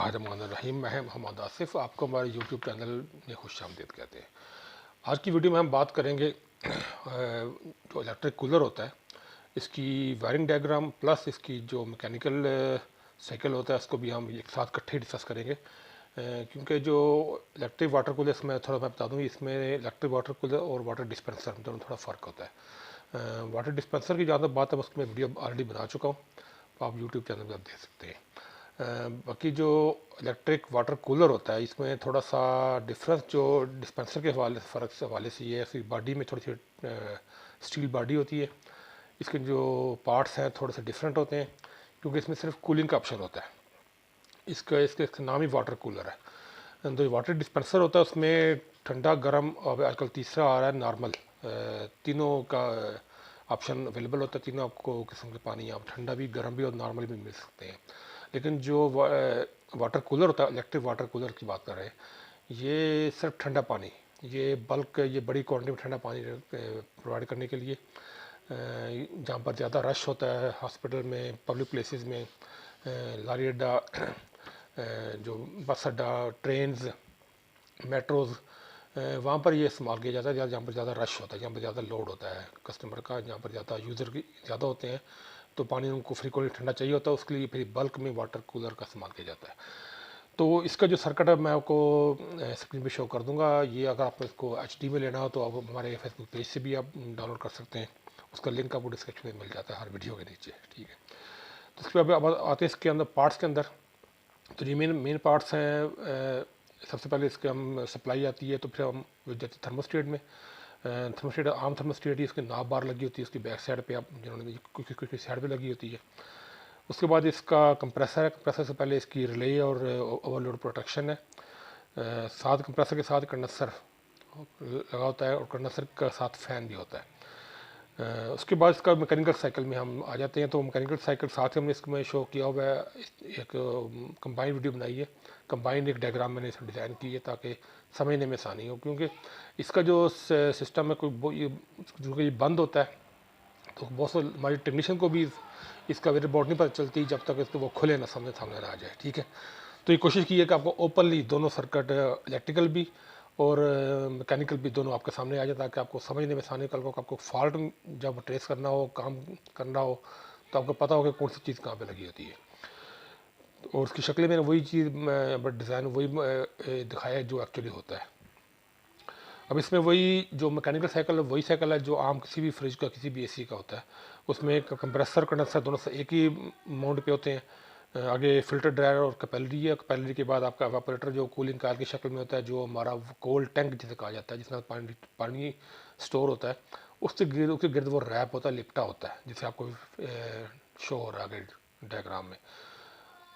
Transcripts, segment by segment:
बिस्मिल्लाहिर्रहमानिर्रहीम। मैं मोहम्मद आसिफ, आपको हमारे यूट्यूब चैनल में खुशामदीद कहते हैं। आज की वीडियो में हम बात करेंगे जो इलेक्ट्रिक कूलर होता है इसकी वायरिंग डायग्राम प्लस इसकी जो मैकेनिकल साइकिल होता है उसको भी हम एक साथ इकट्ठे डिस्कस करेंगे। क्योंकि जो इलेक्ट्रिक वाटर कूलर इसमें थोड़ा मैं बता दूँ, इसमें इलेक्ट्रिक वाटर कूलर और वाटर डिस्पेंसर में दोनों थोड़ा फ़र्क होता है। वाटर डिस्पेंसर की जहाँ तक बात है उसकी मैं वीडियो ऑलरेडी बना चुका हूँ, तो आप यूट्यूब चैनल पर आप देख सकते हैं। बाकी जो इलेक्ट्रिक वाटर कूलर होता है इसमें थोड़ा सा डिफरेंस जो डिस्पेंसर के फ़र्क से हवाले से ये है, इसकी बॉडी में थोड़ी सी स्टील बॉडी होती है। इसके जो पार्ट्स हैं थोड़े से डिफरेंट होते हैं क्योंकि इसमें सिर्फ कूलिंग का ऑप्शन होता है। इसके नाम ही वाटर कूलर है। तो वाटर डिस्पेंसर होता है उसमें ठंडा गर्म और आजकल तीसरा आ रहा है नॉर्मल, तीनों का ऑप्शन अवेलेबल होता है। तीनों आपको किस्म के पानी आप ठंडा भी गर्म भी और नॉर्मल भी मिल सकते हैं। लेकिन जो वाटर कूलर होता है, इलेक्ट्रिक वाटर कूलर की बात कर रहे हैं, ये सिर्फ ठंडा पानी, ये बल्क, ये बड़ी क्वांटिटी में ठंडा पानी प्रोवाइड करने के लिए, जहाँ पर ज़्यादा रश होता है हॉस्पिटल में, पब्लिक प्लेसेस में, लारी अड्डा, जो बस अड्डा, ट्रेन्स, मेट्रोज़, वहाँ पर ये इस्तेमाल किया जाता है जहाँ पर ज़्यादा रश होता है, जहाँ पर ज़्यादा लोड होता है कस्टमर का, जहाँ पर ज़्यादा यूज़र की ज़्यादा होते हैं, तो पानी उनको फ्रीक्वेंटली ठंडा चाहिए होता है। उसके लिए फिर बल्क में वाटर कूलर का इस्तेमाल किया जाता है। तो इसका जो सर्किट है मैं आपको स्क्रीन पे शो कर दूंगा। ये अगर आपको इसको HD में लेना हो तो आप हमारे फेसबुक पेज से भी आप डाउनलोड कर सकते हैं, उसका लिंक आपको डिस्क्रिप्शन में मिल जाता है हर वीडियो के नीचे, ठीक है। तो इसके बाद अब आते हैं इसके अंदर पार्ट्स के अंदर। तो ये मेन पार्ट्स हैं। सबसे पहले इसके हम सप्लाई आती है, तो फिर हम जाते थर्मोस्टेट में। थर्मोस्टेट आम थर्मोस्टेट ही, उसकी नाब बार लगी होती है, उसकी बैक साइड पे आप जिन्होंने कुछ साइड पे लगी होती है। उसके बाद इसका कंप्रेसर है। कंप्रेसर से पहले इसकी रिले और ओवरलोड प्रोटेक्शन है। साथ कंप्रेसर के साथ कंडेंसर लगा होता है और कंडेंसर का साथ फ़ैन भी होता है। उसके बाद इसका मैकेनिकल साइकिल में हम आ जाते हैं। तो मैकेनिकल साइकिल साथ ही हमने इसमें शो किया हुआ है, एक कंबाइंड वीडियो बनाई है, कंबाइंड एक डायग्राम मैंने इसमें डिज़ाइन की है ताकि समझने में आसानी हो। क्योंकि इसका जो सिस्टम है कोई जो कि बंद होता है तो बहुत से हमारे टेक्नीशियन को भी इसका रिपोर्ट नहीं पता चलती जब तक इसको वो खुले ना सामने सामने ना आ जाए, ठीक है। तो ये कोशिश की है कि आपको ओपनली दोनों सर्किट, इलेक्ट्रिकल भी और मैकेनिकल भी, दोनों आपके सामने आ जाए ताकि आपको समझने में आसानी, कल को आपको फॉल्ट जब ट्रेस करना हो, काम करना हो, तो आपको पता हो कि कौन सी चीज़ कहाँ पे लगी होती है। और उसकी शक्ल में वही चीज़ डिज़ाइन वही दिखाया है जो एक्चुअली होता है। अब इसमें वही जो मैकेनिकल साइकिल है वही साइकिल है जो आम किसी भी फ्रिज का, किसी भी AC का होता है। उसमें कंप्रेसर कंडेंसर दोनों से एक ही माउंट पे होते हैं। आगे फिल्टर ड्रायर और कैपेलरी है। कैपेलरी के बाद आपका एवापोरेटर जो कूलिंग कॉइल की शक्ल में होता है, जो हमारा कोल्ड टैंक जिसे कहा जाता है, जिसमें पानी स्टोर होता है, उसके गिर्द वो रैप होता है, लिपटा होता है, जिसे आपको शो हो रहा है आगे डायग्राम में।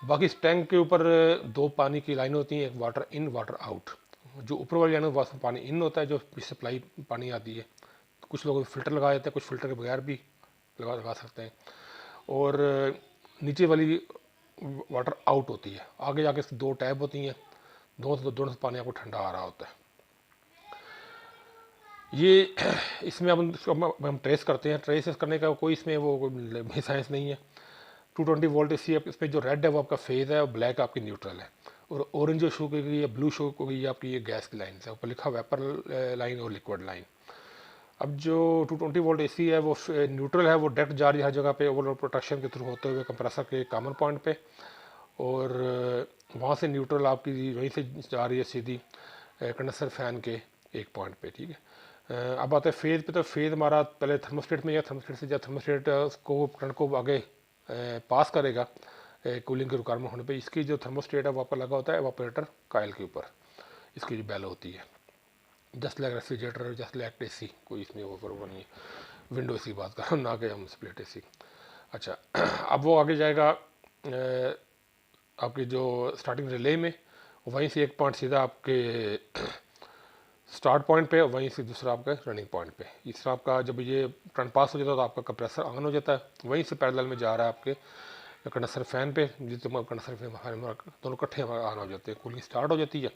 बाकी इस टैंक के ऊपर दो पानी की लाइन होती हैं, एक वाटर इन वाटर आउट। जो ऊपर वाली लाइन में पानी इन होता है, जो सप्लाई पानी आती है। कुछ लोग फिल्टर लगा देते हैं, कुछ फिल्टर के बगैर भी लगा सकते हैं। और नीचे वाली वाटर आउट होती है। आगे जाके इसकी दो टैब होती हैं, दोनों से पानी आपको ठंडा आ रहा होता है। ये इसमें हम ट्रेस करते हैं। ट्रेस करने का कोई इसमें वो कोई साइंस नहीं है। 220 वोल्ट AC है। इसमें जो रेड है वो आपका फेज़ है और ब्लैक आपकी न्यूट्रल है। और ऑरेंज जो शो की गई है, ब्लू शो की गई है आपकी, ये गैस की लाइन है, ऊपर लिखा वेपर लाइन और लिक्विड लाइन। अब जो 220 वोल्ट AC है वो न्यूट्रल है, वो डायरेक्ट जा रही है हर जगह पे ओवरलोड प्रोटेक्शन के थ्रू होते हुए कंप्रेसर के कॉमन पॉइंट पे। और वहाँ से न्यूट्रल आपकी वहीं से जा रही है सीधी कंडेंसर फैन के एक पॉइंट पे, ठीक है। अब आते हैं फेज़ पे। तो फेज़ हमारा पहले थर्मोस्टेट में, या थर्मोस्टेट से जब थर्मोस्टेट उसको करंट को आगे पास करेगा कूलिंग की रिक्वायरमेंट होने पे, इसकी जो थर्मोस्टेट है वो आपका लगा होता है एवापोरेटर कॉइल के ऊपर। इसकी जो बैल होती है, just like refrigerator, just like AC, कोई इसमें वो नहीं है। विंडो AC बात कर रहा हूँ, ना कि हम स्प्लिट AC। अच्छा, अब वो आगे जाएगा आपकी जो स्टार्टिंग रिले में, वहीं से एक पॉइंट सीधा आपके स्टार्ट पॉइंट पे, वहीं से दूसरा आपका रनिंग पॉइंट पे। इस तरह आपका जब ये करंट पास हो जाता है तो आपका कंप्रेसर ऑन हो जाता है, वहीं से पैरेलल में जा रहा है आपके कंडेंसर फैन पे, जिसमें कंडेंसर फैन दोनों इकट्ठे ऑन हो जाते हैं, कूलिंग स्टार्ट हो जाती है।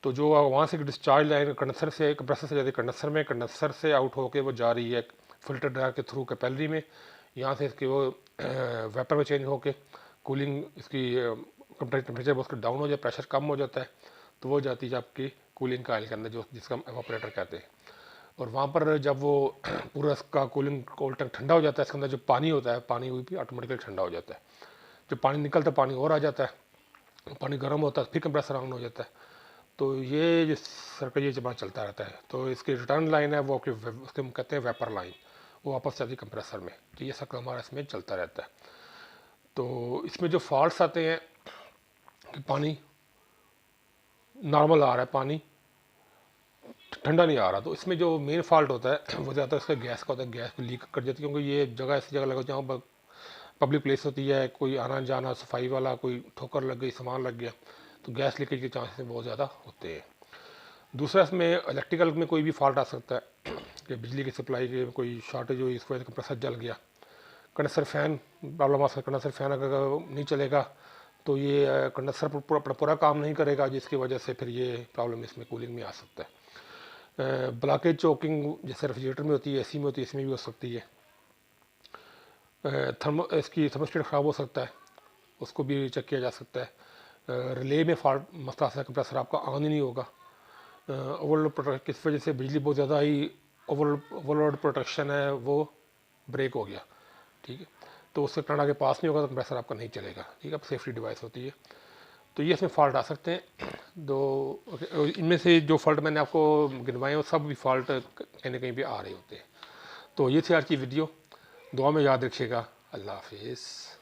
तो जो वहाँ से डिस्चार्ज लाइन कंडेंसर से, कंप्रेसर से जाती है कंडेंसर में, कंडेंसर से आउट होकर वो जा रही है फिल्टर ड्रायर के थ्रू कैपेलरी में। यहाँ से इसकी वो वेपर में चेंज होकर कूलिंग इसकी टेम्परेचर बहुत डाउन हो जाए, प्रेशर कम हो जाता है, तो वो जाती है आपकी कूलिंग कॉइल के अंदर, जो जिसका हम एवापोरेटर कहते हैं। और वहाँ पर जब वो पूरा इसका कूलिंग कोल्ड टैंक ठंडा हो जाता है, इसके अंदर जो पानी होता है, पानी वो भी ऑटोमेटिकली ठंडा हो जाता है। जब पानी निकलता है, पानी और आ जाता है, पानी गर्म होता है, फिर कंप्रेसर ऑन हो जाता है। तो ये जिस सर्कल ये जमा चलता रहता है। तो इसकी रिटर्न लाइन है वो आपके उसके हम कहते हैं वेपर लाइन, वो वापस जाती है कंप्रेसर में। तो ये सर्कल हमारा इसमें चलता रहता है। तो इसमें जो फॉल्ट्स आते हैं कि पानी नॉर्मल आ रहा है, पानी ठंडा नहीं आ रहा, तो इसमें जो मेन फॉल्ट होता है वो ज़्यादातर इसका गैस का होता है। गैस लीक कर जाती है, क्योंकि ये जगह ऐसी जगह लगा जहाँ पब्लिक प्लेस होती है, कोई आना जाना, सफाई वाला कोई ठोकर लग गई, सामान लग गया, तो गैस लीकेज के चांसेस बहुत ज़्यादा होते हैं। दूसरा, इसमें इलेक्ट्रिकल में कोई भी फॉल्ट आ सकता है कि बिजली की सप्लाई की कोई शॉर्टेज हुई, इसकी वजह से कंप्रेसर जल गया। कंडेंसर फ़ैन प्रॉब्लम आ सकता है, कंडेंसर फ़ैन अगर नहीं चलेगा तो ये कंडेंसर पूरा काम नहीं करेगा, जिसकी वजह से फिर ये प्रॉब्लम इसमें कूलिंग में आ सकता है। ब्लॉकेज चोकिंग जैसे रेफ्रिजरेटर में होती है, एसी में होती है, इसमें भी हो सकती है। इसकी थर्मोस्टेट ख़राब हो सकता है, उसको भी चेक किया जा सकता है। रिले में फॉल्ट मसला है, कंप्रेसर आपका ऑन ही नहीं होगा। ओवरलोड प्रोटेक्शन किस वजह से बिजली बहुत ज़्यादा ही ओवरलोड प्रोटेक्शन है वो ब्रेक हो गया, ठीक है, तो उससे करंट आगे पास नहीं होगा, तो कंप्रेसर आपका नहीं चलेगा, ठीक है। सेफ्टी डिवाइस होती है, तो ये इसमें फॉल्ट आ सकते हैं दो। इनमें से जो फॉल्ट मैंने आपको गिनवाए हैं वो सब भी फॉल्ट कहीं ना कहीं भी आ रहे होते हैं। तो ये थी आज की वीडियो, दुआ में याद रखिएगा। अल्लाह हाफिज़।